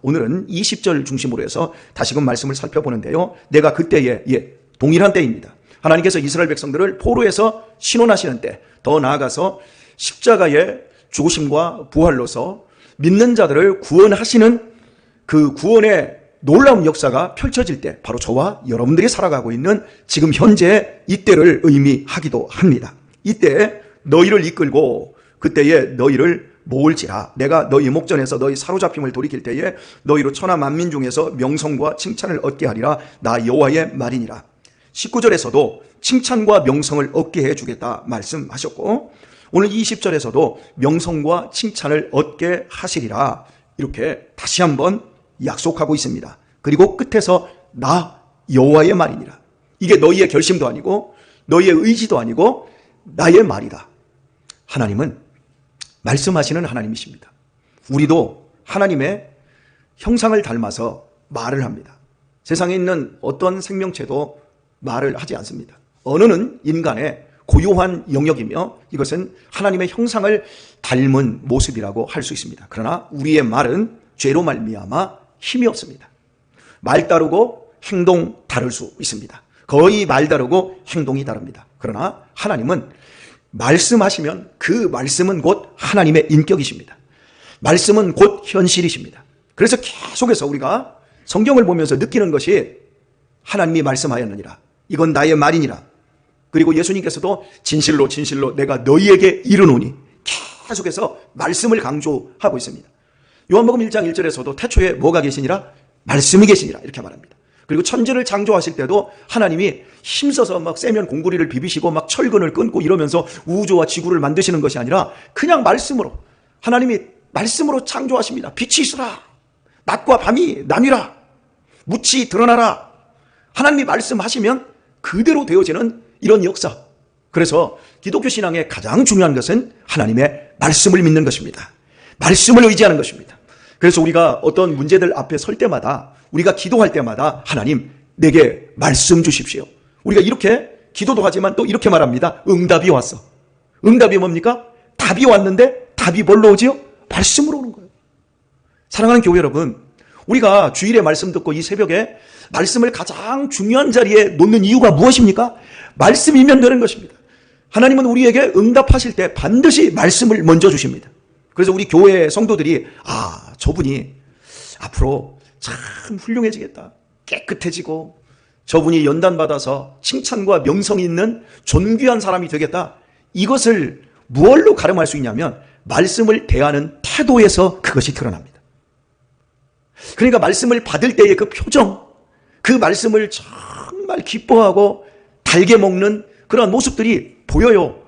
오늘은 20절 중심으로 해서 다시금 말씀을 살펴보는데요. 내가 그때에 동일한 때입니다. 하나님께서 이스라엘 백성들을 포로에서 신원하시는 때, 더 나아가서 십자가의 죽으심과 부활로서 믿는 자들을 구원하시는 그 구원의 놀라운 역사가 펼쳐질 때, 바로 저와 여러분들이 살아가고 있는 지금 현재 이때를 의미하기도 합니다. 이때 너희를 이끌고 그때에 너희를 모을지라. 내가 너희 목전에서 너희 사로잡힘을 돌이킬 때에 너희로 천하 만민 중에서 명성과 칭찬을 얻게 하리라. 나 여호와의 말이니라. 19절에서도 칭찬과 명성을 얻게 해주겠다 말씀하셨고, 오늘 20절에서도 명성과 칭찬을 얻게 하시리라 이렇게 다시 한번 약속하고 있습니다. 그리고 끝에서 나 여호와의 말이니라. 이게 너희의 결심도 아니고 너희의 의지도 아니고 나의 말이다. 하나님은 말씀하시는 하나님이십니다. 우리도 하나님의 형상을 닮아서 말을 합니다. 세상에 있는 어떤 생명체도 말을 하지 않습니다. 언어는 인간의 고유한 영역이며 이것은 하나님의 형상을 닮은 모습이라고 할 수 있습니다. 그러나 우리의 말은 죄로 말미암아 힘이 없습니다. 말 다르고 행동 다를 수 있습니다. 거의 말 다르고 행동이 다릅니다. 그러나 하나님은 말씀하시면 그 말씀은 곧 하나님의 인격이십니다. 말씀은 곧 현실이십니다. 그래서 계속해서 우리가 성경을 보면서 느끼는 것이 하나님이 말씀하였느니라. 이건 나의 말이니라. 그리고 예수님께서도 진실로 진실로 내가 너희에게 이르노니 계속해서 말씀을 강조하고 있습니다. 요한복음 1장 1절에서도 태초에 뭐가 계시니라? 말씀이 계시니라 이렇게 말합니다. 그리고 천지를 창조하실 때도 하나님이 힘써서 막 세면 공구리를 비비시고 막 철근을 끊고 이러면서 우주와 지구를 만드시는 것이 아니라 그냥 말씀으로, 하나님이 말씀으로 창조하십니다. 빛이 있으라, 낮과 밤이 나뉘라, 묻이 드러나라. 하나님이 말씀하시면 그대로 되어지는 이런 역사. 그래서 기독교 신앙의 가장 중요한 것은 하나님의 말씀을 믿는 것입니다. 말씀을 의지하는 것입니다. 그래서 우리가 어떤 문제들 앞에 설 때마다, 우리가 기도할 때마다 하나님 내게 말씀 주십시오. 우리가 이렇게 기도도 하지만 또 이렇게 말합니다. 응답이 왔어. 응답이 뭡니까? 답이 왔는데 답이 뭘로 오지요? 말씀으로 오는 거예요. 사랑하는 교회 여러분, 우리가 주일에 말씀 듣고 이 새벽에 말씀을 가장 중요한 자리에 놓는 이유가 무엇입니까? 말씀이면 되는 것입니다. 하나님은 우리에게 응답하실 때 반드시 말씀을 먼저 주십니다. 그래서 우리 교회 성도들이 저분이 앞으로 참 훌륭해지겠다, 깨끗해지고 저분이 연단받아서 칭찬과 명성이 있는 존귀한 사람이 되겠다, 이것을 무엇로 가름할 수 있냐면 말씀을 대하는 태도에서 그것이 드러납니다. 그러니까 말씀을 받을 때의 그 표정, 그 말씀을 정말 기뻐하고 달게 먹는 그런 모습들이 보여요.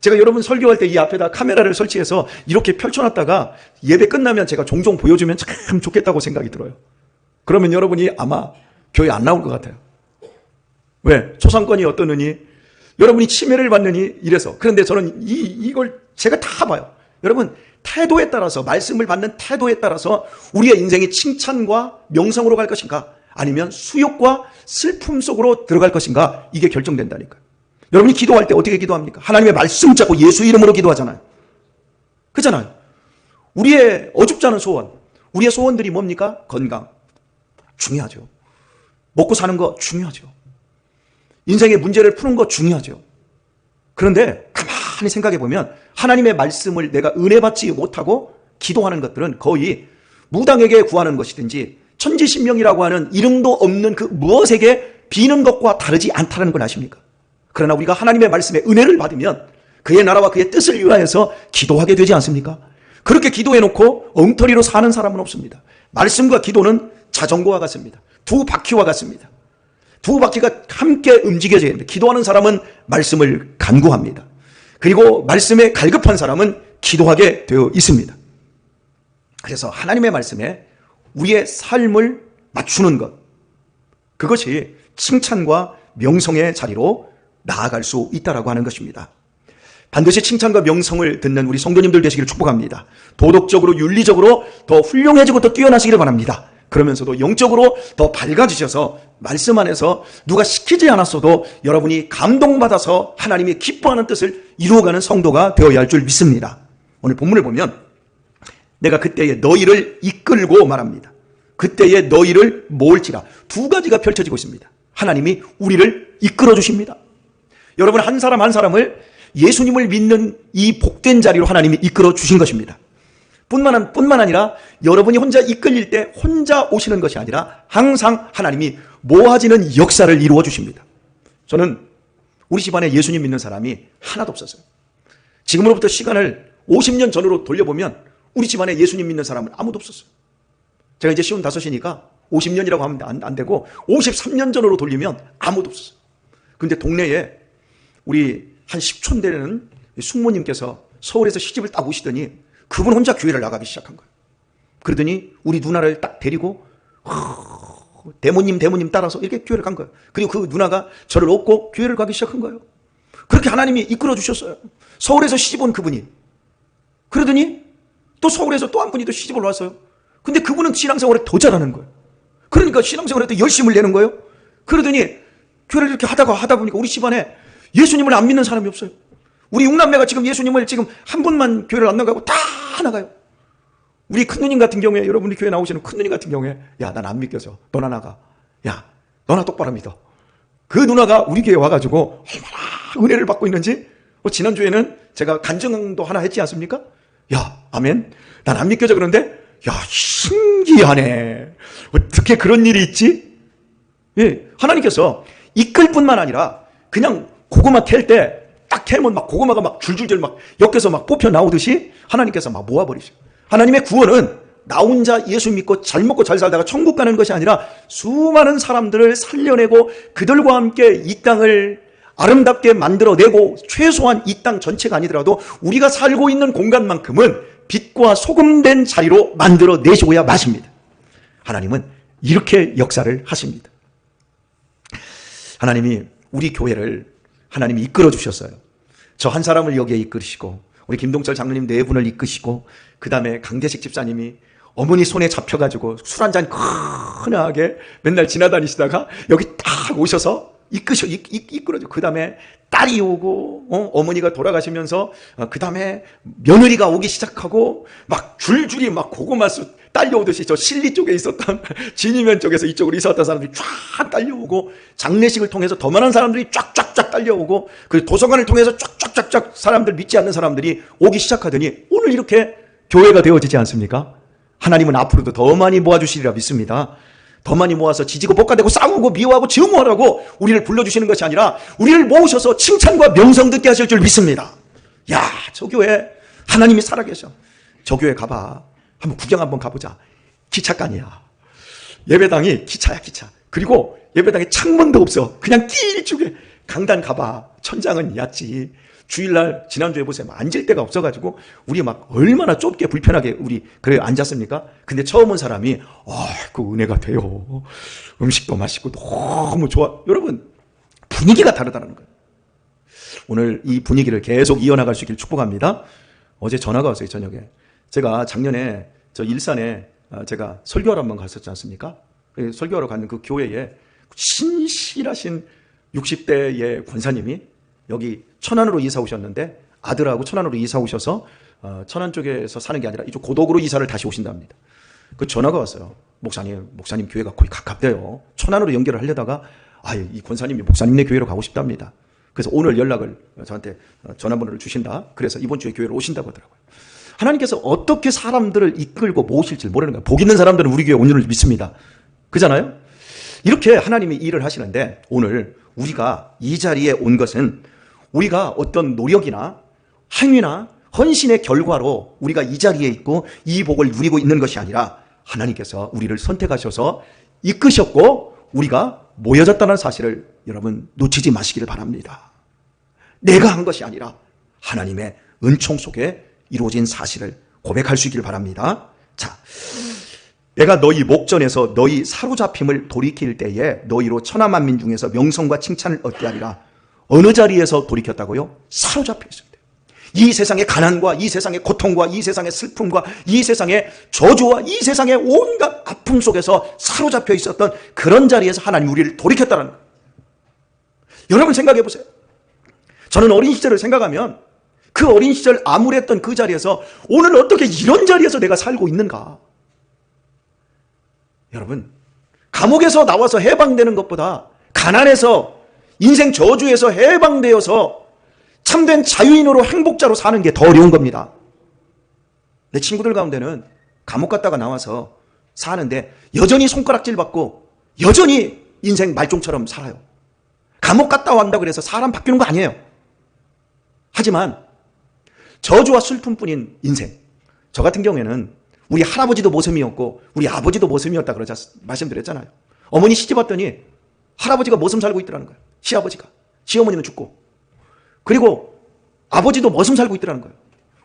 제가 여러분 설교할 때 이 앞에다 카메라를 설치해서 이렇게 펼쳐놨다가 예배 끝나면 제가 종종 보여주면 참 좋겠다고 생각이 들어요. 그러면 여러분이 아마 교회 안 나올 것 같아요. 왜? 초상권이 어떠느니, 여러분이 침해를 받느니 이래서. 그런데 저는 이걸 제가 다 봐요. 여러분, 태도에 따라서, 말씀을 받는 태도에 따라서 우리의 인생이 칭찬과 명성으로 갈 것인가, 아니면 수욕과 슬픔 속으로 들어갈 것인가, 이게 결정된다니까요. 여러분이 기도할 때 어떻게 기도합니까? 하나님의 말씀 잡고 예수 이름으로 기도하잖아요. 그렇잖아요. 우리의 어줍지 않은 소원, 우리의 소원들이 뭡니까? 건강 중요하죠. 먹고 사는 거 중요하죠. 인생의 문제를 푸는 거 중요하죠. 그런데 가만히 생각해 보면 하나님의 말씀을 내가 은혜 받지 못하고 기도하는 것들은 거의 무당에게 구하는 것이든지 천지신명이라고 하는 이름도 없는 그 무엇에게 비는 것과 다르지 않다는 걸 아십니까? 그러나 우리가 하나님의 말씀에 은혜를 받으면 그의 나라와 그의 뜻을 위하여서 기도하게 되지 않습니까? 그렇게 기도해놓고 엉터리로 사는 사람은 없습니다. 말씀과 기도는 자전거와 같습니다. 두 바퀴와 같습니다. 두 바퀴가 함께 움직여져야 됩니다. 기도하는 사람은 말씀을 간구합니다. 그리고 말씀에 갈급한 사람은 기도하게 되어 있습니다. 그래서 하나님의 말씀에 우리의 삶을 맞추는 것, 그것이 칭찬과 명성의 자리로 나아갈 수 있다라고 하는 것입니다. 반드시 칭찬과 명성을 듣는 우리 성도님들 되시기를 축복합니다. 도덕적으로, 윤리적으로 더 훌륭해지고 더 뛰어나시기를 바랍니다. 그러면서도 영적으로 더 밝아지셔서 말씀 안에서 누가 시키지 않았어도 여러분이 감동받아서 하나님이 기뻐하는 뜻을 이루어가는 성도가 되어야 할 줄 믿습니다. 오늘 본문을 보면 내가 그때에 너희를 이끌고 말합니다. 그때에 너희를 모을지라. 두 가지가 펼쳐지고 있습니다. 하나님이 우리를 이끌어 주십니다. 여러분, 한 사람 한 사람을 예수님을 믿는 이 복된 자리로 하나님이 이끌어 주신 것입니다. 뿐만 아니라 여러분이 혼자 이끌릴 때 혼자 오시는 것이 아니라 항상 하나님이 모아지는 역사를 이루어 주십니다. 저는 우리 집안에 예수님 믿는 사람이 하나도 없었어요. 지금으로부터 시간을 50년 전으로 돌려보면 우리 집안에 예수님 믿는 사람은 아무도 없었어요. 제가 이제 55이니까 50년이라고 하면 안 되고 53년 전으로 돌리면 아무도 없었어요. 근데 동네에 우리 한 10촌 되는 숙모님께서 서울에서 시집을 딱 오시더니 그분 혼자 교회를 나가기 시작한 거예요. 그러더니 우리 누나를 딱 데리고 대모님 따라서 이렇게 교회를 간 거예요. 그리고 그 누나가 저를 업고 교회를 가기 시작한 거예요. 그렇게 하나님이 이끌어 주셨어요. 서울에서 시집 온 그분이. 그러더니 또 서울에서 또 한 분이 또 시집을 왔어요. 근데 그분은 신앙생활에 더 잘하는 거예요. 그러니까 신앙생활에 더 열심을 내는 거예요. 그러더니 교회를 이렇게 하다 보니까 우리 집안에 예수님을 안 믿는 사람이 없어요. 우리 육남매가 지금 예수님을 지금 한 분만 교회를 안 나가고 다 나가요. 우리 큰누님 같은 경우에, 여러분이 교회 나오시는 큰누님 같은 경우에, 야, 난 안 믿겨서 너나 나가. 야, 너나 똑바로 믿어. 그 누나가 우리 교회에 와가지고 얼마나 은혜를 받고 있는지, 지난주에는 제가 간증도 하나 했지 않습니까? 야, 아멘. 난 안 믿겨져. 그런데 야, 신기하네. 어떻게 그런 일이 있지? 예, 하나님께서 이끌 뿐만 아니라 그냥 고구마 캘 때 딱 캐면 막 고구마가 막 줄줄줄 막 엮여서 막 뽑혀 나오듯이 하나님께서 막 모아버리셔. 하나님의 구원은 나 혼자 예수 믿고 잘 먹고 잘 살다가 천국 가는 것이 아니라 수많은 사람들을 살려내고 그들과 함께 이 땅을 아름답게 만들어내고, 최소한 이 땅 전체가 아니더라도 우리가 살고 있는 공간만큼은 빛과 소금된 자리로 만들어내시고야 마십니다. 하나님은 이렇게 역사를 하십니다. 하나님이 우리 교회를 하나님이 이끌어 주셨어요. 저 한 사람을 여기에 이끌으시고, 우리 김동철 장로님 네 분을 이끄시고, 그 다음에 강대식 집사님이 어머니 손에 잡혀가지고 술 한잔 큰하게 맨날 지나다니시다가 여기 딱 오셔서 이끌어줘. 그 다음에 딸이 오고, 어머니가 돌아가시면서, 그 다음에 며느리가 오기 시작하고, 막 줄줄이 막 고구마수 딸려오듯이 저 실리 쪽에 있었던 진이면 쪽에서 이쪽으로 이사 왔던 사람들이 쫙 딸려오고, 장례식을 통해서 더 많은 사람들이 쫙쫙쫙 딸려오고, 그 도서관을 통해서 쫙쫙쫙쫙 사람들, 믿지 않는 사람들이 오기 시작하더니 오늘 이렇게 교회가 되어지지 않습니까? 하나님은 앞으로도 더 많이 모아주시리라 믿습니다. 더 많이 모아서 지지고 볶아대고 싸우고 미워하고 증오하라고 우리를 불러주시는 것이 아니라 우리를 모으셔서 칭찬과 명성 듣게 하실 줄 믿습니다. 야, 저 교회 하나님이 살아계셔. 저 교회 가봐. 한번 구경 한번 가보자. 기차간이야. 예배당이 기차야, 기차. 그리고 예배당에 창문도 없어. 그냥 길쭉에. 강단 가봐. 천장은 얕지. 주일날 지난주에 보세요. 앉을 데가 없어가지고 우리 막 얼마나 좁게 불편하게 우리 그래 앉았습니까? 근데 처음 온 사람이 그 은혜가 돼요. 음식도 맛있고 너무 좋아. 여러분, 분위기가 다르다는 거예요. 오늘 이 분위기를 계속 이어나갈 수 있길 축복합니다. 어제 전화가 왔어요, 저녁에. 제가 작년에 저 일산에 제가 설교하러 한번 갔었지 않습니까? 설교하러 가는 그 교회에 신실하신 60대의 권사님이 여기 천안으로 이사 오셨는데, 아들하고 천안으로 이사 오셔서 천안 쪽에서 사는 게 아니라 이쪽 고덕으로 이사를 다시 오신답니다. 그 전화가 왔어요. 목사님 교회가 거의 가깝대요. 천안으로 연결을 하려다가 이 권사님이 목사님네 교회로 가고 싶답니다. 그래서 오늘 연락을 저한테 전화번호를 주신다. 그래서 이번 주에 교회로 오신다고 하더라고요. 하나님께서 어떻게 사람들을 이끌고 모으실지 모르는 거예요. 복 있는 사람들은 우리 교회 온 줄 믿습니다. 그잖아요? 이렇게 하나님이 일을 하시는데, 오늘 우리가 이 자리에 온 것은 우리가 어떤 노력이나 행위나 헌신의 결과로 우리가 이 자리에 있고 이 복을 누리고 있는 것이 아니라 하나님께서 우리를 선택하셔서 이끄셨고 우리가 모여졌다는 사실을 여러분 놓치지 마시기를 바랍니다. 내가 한 것이 아니라 하나님의 은총 속에 이루어진 사실을 고백할 수 있기를 바랍니다. 자, 내가 너희 목전에서 너희 사로잡힘을 돌이킬 때에 너희로 천하만민 중에서 명성과 칭찬을 얻게 하리라. 어느 자리에서 돌이켰다고요? 사로잡혀 있을 때. 이 세상의 가난과 이 세상의 고통과 이 세상의 슬픔과 이 세상의 저주와 이 세상의 온갖 아픔 속에서 사로잡혀 있었던 그런 자리에서 하나님 우리를 돌이켰다는 거예요. 여러분 생각해 보세요. 저는 어린 시절을 생각하면 그 어린 시절 암울했던 그 자리에서 오늘 어떻게 이런 자리에서 내가 살고 있는가? 여러분, 감옥에서 나와서 해방되는 것보다 가난해서 인생 저주에서 해방되어서 참된 자유인으로 행복자로 사는 게 더 어려운 겁니다. 내 친구들 가운데는 감옥 갔다가 나와서 사는데 여전히 손가락질 받고 여전히 인생 말종처럼 살아요. 감옥 갔다 왔다고 그래서 사람 바뀌는 거 아니에요. 하지만 저주와 슬픔뿐인 인생, 저 같은 경우에는 우리 할아버지도 모섬이었고 우리 아버지도 모섬이었다 그러자 말씀드렸잖아요. 어머니 시집 왔더니 할아버지가 모섬 살고 있더라는 거예요. 시아버지가. 시어머니는 죽고. 그리고 아버지도 모섬 살고 있더라는 거예요.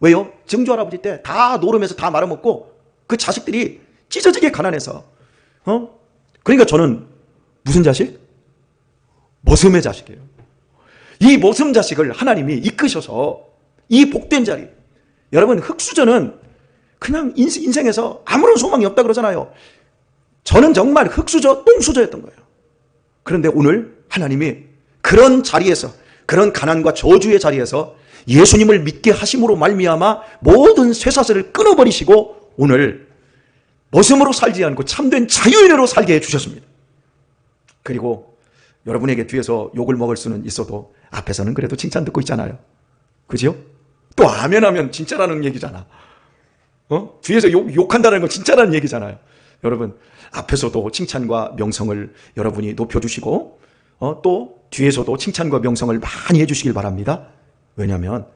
왜요? 증조 할아버지 때 다 노름해서 다 말아먹고 그 자식들이 찢어지게 가난해서. 그러니까 저는 무슨 자식? 모섬의 자식이에요. 이 모섬 자식을 하나님이 이끄셔서 이 복된 자리. 여러분, 흙수저는 그냥 인생에서 아무런 소망이 없다 그러잖아요. 저는 정말 흙수저, 똥수저였던 거예요. 그런데 오늘 하나님이 그런 자리에서, 그런 가난과 저주의 자리에서 예수님을 믿게 하심으로 말미암아 모든 쇠사슬을 끊어버리시고 오늘 모섬으로 살지 않고 참된 자유인으로 살게 해주셨습니다. 그리고 여러분에게 뒤에서 욕을 먹을 수는 있어도 앞에서는 그래도 칭찬 듣고 있잖아요. 그죠? 또 아멘하면 진짜라는 얘기잖아. 뒤에서 욕한다는 건 진짜라는 얘기잖아요. 여러분, 앞에서도 칭찬과 명성을 여러분이 높여주시고 또 뒤에서도 칭찬과 명성을 많이 해주시길 바랍니다. 왜냐하면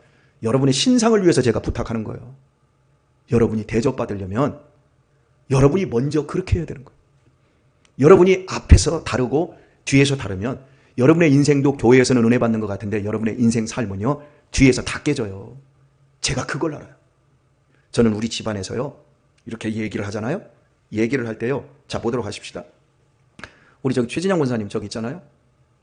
여러분의 신상을 위해서 제가 부탁하는 거예요. 여러분이 대접받으려면 여러분이 먼저 그렇게 해야 되는 거예요. 여러분이 앞에서 다르고 뒤에서 다르면 여러분의 인생도 교회에서는 은혜 받는 것 같은데 여러분의 인생 삶은요, 뒤에서 다 깨져요. 제가 그걸 알아요. 저는 우리 집안에서요, 이렇게 얘기를 하잖아요. 얘기를 할 때요, 자, 보도록 하십시다. 우리 저기 최진영 권사님 저기 있잖아요.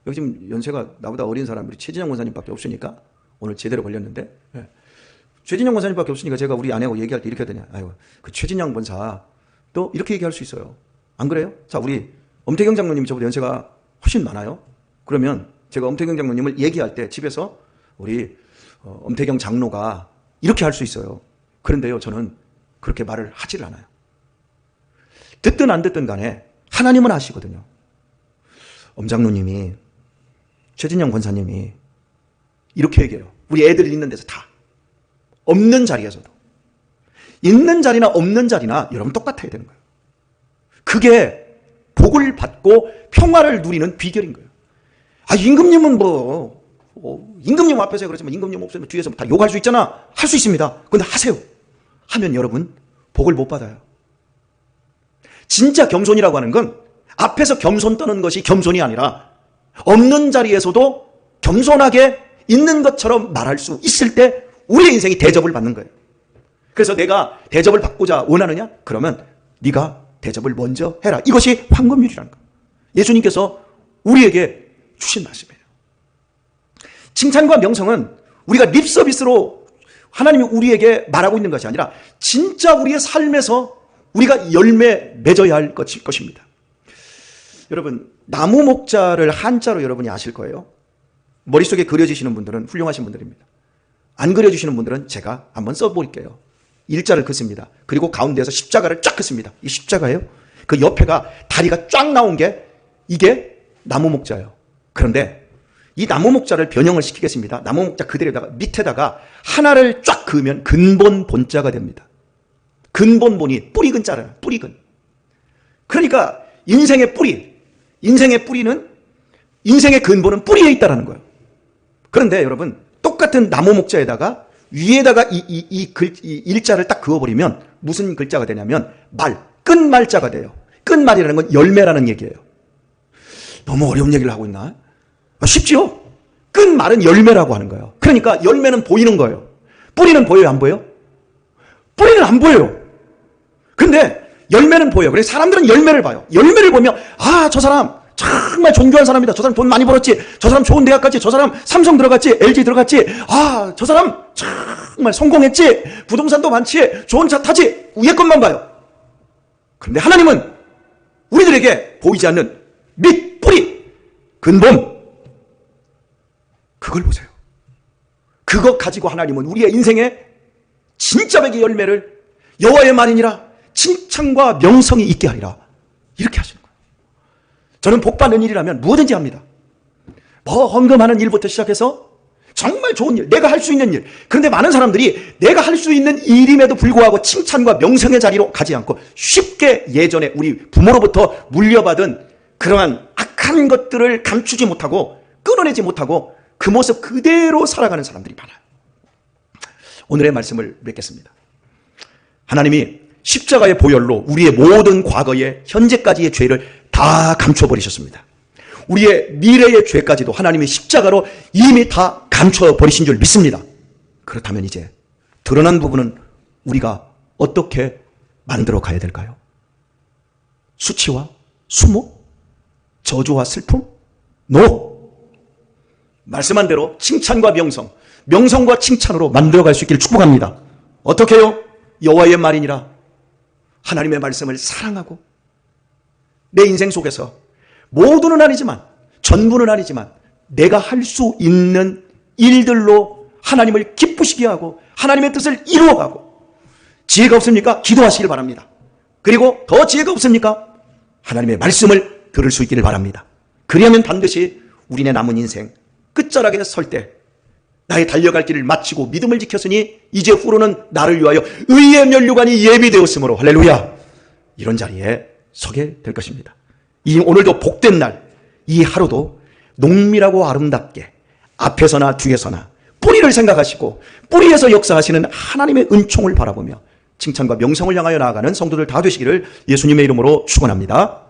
여기 지금 연세가 나보다 어린 사람, 우리 최진영 권사님밖에 없으니까 오늘 제대로 걸렸는데, 네. 최진영 권사님밖에 없으니까 제가 우리 아내하고 얘기할 때 이렇게 하더니, 아이고, 그 최진영 권사 또 이렇게 얘기할 수 있어요. 안 그래요? 자, 우리 엄태경 장로님 저보다 연세가 훨씬 많아요. 그러면 제가 엄태경 장로님을 얘기할 때 집에서 우리 엄태경 장로가 이렇게 할 수 있어요. 그런데요, 저는 그렇게 말을 하지를 않아요. 듣든 안 듣든 간에 하나님은 아시거든요. 엄 장로님이, 최진영 권사님이 이렇게 얘기해요. 우리 애들 있는 데서 다. 없는 자리에서도. 있는 자리나 없는 자리나 여러분 똑같아야 되는 거예요. 그게 복을 받고 평화를 누리는 비결인 거예요. 아, 임금님은 임금님 앞에서 그렇지만 임금님 없으면 뒤에서 다 욕할 수 있잖아. 할 수 있습니다. 근데 하세요. 하면 여러분 복을 못 받아요. 진짜 겸손이라고 하는 건 앞에서 겸손 떠는 것이 겸손이 아니라 없는 자리에서도 겸손하게 있는 것처럼 말할 수 있을 때 우리의 인생이 대접을 받는 거예요. 그래서 내가 대접을 받고자 원하느냐? 그러면 네가 대접을 먼저 해라. 이것이 황금률이라는 거예요. 예수님께서 우리에게 주신 말씀이에요. 칭찬과 명성은 우리가 립서비스로 하나님이 우리에게 말하고 있는 것이 아니라 진짜 우리의 삶에서 우리가 열매 맺어야 할 것입니다. 여러분, 나무 목자를 한자로 여러분이 아실 거예요. 머릿속에 그려지시는 분들은 훌륭하신 분들입니다. 안 그려주시는 분들은 제가 한번 써볼게요. 일자를 긋습니다. 그리고 가운데에서 십자가를 쫙 긋습니다. 이 십자가예요. 그 옆에가 다리가 쫙 나온 게 이게 나무 목자예요. 그런데 이 나무 목자를 변형을 시키겠습니다. 나무 목자 그대로다가 밑에다가 하나를 쫙 그으면 근본 본자가 됩니다. 근본 본이 뿌리 근자라요. 뿌리 근. 그러니까 인생의 뿌리, 인생의 뿌리는, 인생의 근본은 뿌리에 있다라는 거예요. 그런데 여러분, 똑같은 나무 목자에다가 위에다가 이 일자를 딱 그어버리면 무슨 글자가 되냐면 끝말자가 돼요. 끝말이라는 건 열매라는 얘기예요. 너무 어려운 얘기를 하고 있나? 쉽지요? 끝말은 열매라고 하는 거예요. 그러니까 열매는 보이는 거예요. 뿌리는 보여요, 안 보여요? 뿌리는 안 보여요. 근데 열매는 보여요. 그래서 사람들은 열매를 봐요. 열매를 보면 아, 저 사람 정말 존귀한 사람이다. 저 사람 돈 많이 벌었지. 저 사람 좋은 대학 갔지. 저 사람 삼성 들어갔지. LG 들어갔지. 아, 저 사람 정말 성공했지. 부동산도 많지. 좋은 차 타지. 위에 것만 봐요. 그런데 하나님은 우리들에게 보이지 않는 밑, 뿌리, 근본, 그걸 보세요. 그것 가지고 하나님은 우리의 인생에 진짜 백의 열매를 여호와의 말이니라 칭찬과 명성이 있게 하리라. 이렇게 하시는 거예요. 저는 복받는 일이라면 무엇든지 합니다. 뭐 헌금하는 일부터 시작해서 정말 좋은 일, 내가 할 수 있는 일. 그런데 많은 사람들이 내가 할 수 있는 일임에도 불구하고 칭찬과 명성의 자리로 가지 않고 쉽게 예전에 우리 부모로부터 물려받은 그러한 악한 것들을 감추지 못하고 끊어내지 못하고 그 모습 그대로 살아가는 사람들이 많아요. 오늘의 말씀을 맺겠습니다. 하나님이 십자가의 보혈로 우리의 모든 과거의 현재까지의 죄를 다 감춰버리셨습니다. 우리의 미래의 죄까지도 하나님이 십자가로 이미 다 감춰버리신 줄 믿습니다. 그렇다면 이제 드러난 부분은 우리가 어떻게 만들어 가야 될까요? 수치와 수모? 저주와 슬픔? 말씀한 대로 칭찬과 명성, 명성과 칭찬으로 만들어갈 수 있기를 축복합니다. 어떻게 해요? 여호와의 말이니라. 하나님의 말씀을 사랑하고 내 인생 속에서 모두는 아니지만 전부는 아니지만 내가 할 수 있는 일들로 하나님을 기쁘시게 하고 하나님의 뜻을 이루어가고, 지혜가 없습니까? 기도하시길 바랍니다. 그리고 더 지혜가 없습니까? 하나님의 말씀을 들을 수 있기를 바랍니다. 그리하면 반드시 우리네 남은 인생 끝자락에 설 때 나의 달려갈 길을 마치고 믿음을 지켰으니 이제 후로는 나를 위하여 의의 면류관이 예비되었으므로 할렐루야, 이런 자리에 서게 될 것입니다. 이 오늘도 복된 날, 이 하루도 농밀하고 아름답게 앞에서나 뒤에서나 뿌리를 생각하시고 뿌리에서 역사하시는 하나님의 은총을 바라보며 칭찬과 명성을 향하여 나아가는 성도들 다 되시기를 예수님의 이름으로 축원합니다.